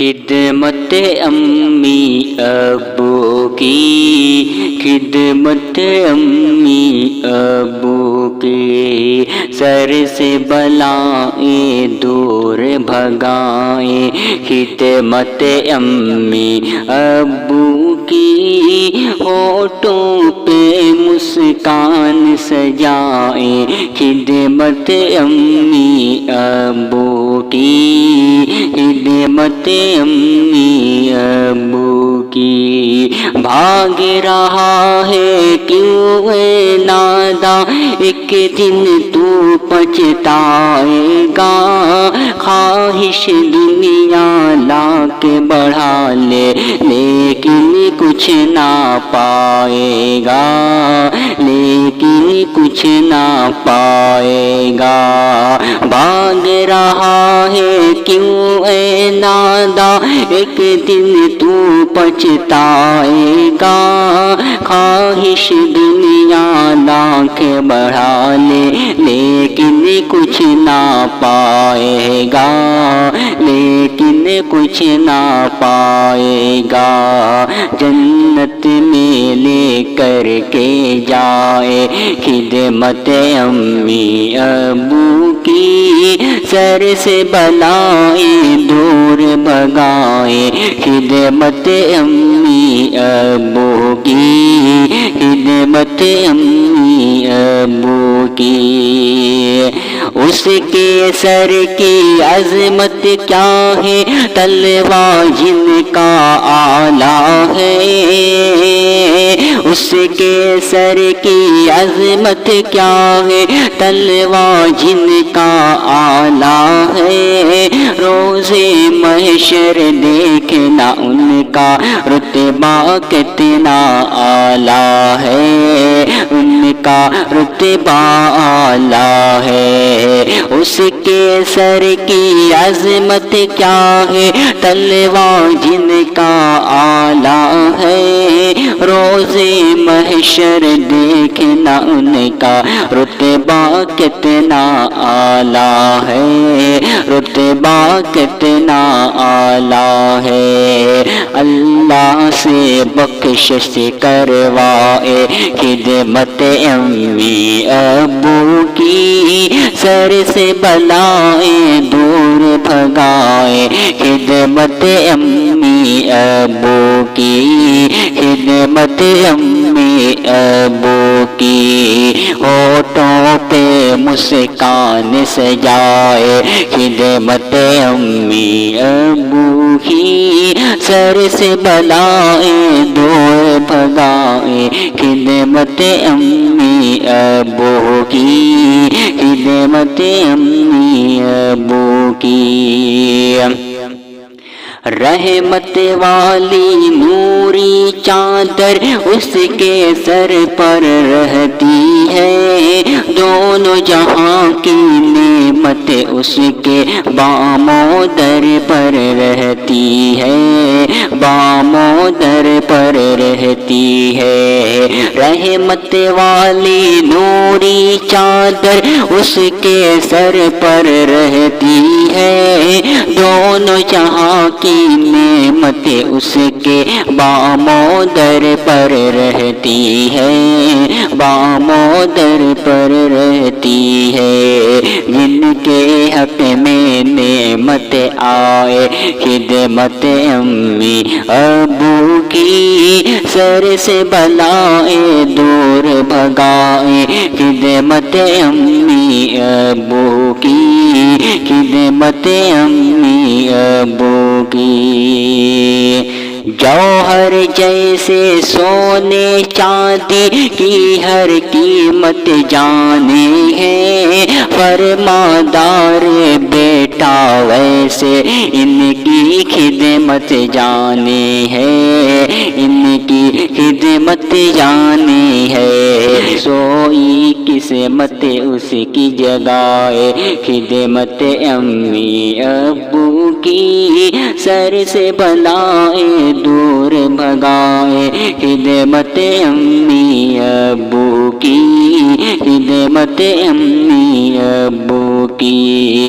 خدمت امی ابو کی، خدمت امی ابو کی، سر سے بلائیں دور بھگائیں، خدمت امی ابو کی، ہونٹوں پہ مسکان سجائیں، خدمت امی ابو کی، خدمت امی ابو کی۔ بھاگ رہا ہے کیوں ہے ناداں، ایک دن تو پچھتائے گا، خواہش دنیا لا کے بڑھا لے لیکن کچھ نہ پائے گا، لیکن کچھ نہ پائے گا۔ بھاگ رہا ہے کیوں اے ناداں، ایک دن تو پچھتائے گا، خواہش دنیا لا کے بڑھا لے لیکن کچھ نہ پائے گا، لیکن کچھ نہ پائے گا۔ جنت میں لے کر کے جائے خدمت امی ابو کی، سر سے بلائیں دور بھگائیں، خدمت امی ابو کی، خدمت امی ابو کی۔ اس کے سر کی عظمت کیا ہے، تلوار جن کا آلہ ہے، اس کے سر کی عظمت کیا ہے، تلوار جن کا آلہ ہے، روز محشر دیکھنا ان کا رتبہ کتنا اعلیٰ ہے، ان کا رتبہ اعلیٰ ہے۔ اس کے سر کی عظمت کیا ہے، تلوار جن کا آلہ ہے، روز محشر دیکھنا ان کا رتبہ کتنا اعلیٰ ہے، رتبہ کتنا اعلیٰ ہے۔ اللہ سے بخشش کروائے خدمت امی ابو کی، سر سے بلائیں دور بھگائیں، خدمت امی ابو کی، خدمت امی ابو کی، ہونٹوں پہ مسکان سجائے، خدمت امی ابو کی، سر سے بلائیں دور بھگائیں، خدمت امی ابو کی، خدمت امی ابو کی۔ رحمت والی نوری چادر اس کے سر پر رہتی ہے، دونوں جہاں کی نعمت اس کے باموں در پر رہتی ہے، باموں در پر رہتی ہے۔ رحمت والی نوری چادر اس کے سر پر رہتی ہے، دونوں جہاں کی نعمت اس کے باموں در پر رہتی ہے، باموں در پر رہتی ہے۔ جن کے حق میں نعمت آئے خدمت امی ابو کی، سر سے بلائیں دور بھگائیں، خدمت امی ابو کی، خدمت امی ابو کی۔ جوہر جیسے سونے چاندی کی ہر قیمت جانے ہے، فرمادار بیٹا ویسے ان کی خدمت جانے ہے، ان کی خدمت جانے ہے۔ سوئی قسمت اس کی جگائے خدمت امی ابو کی، سر سے بلائیں دور بھگائے، خدمت امی ابو کی، خدمت امی ابو کی۔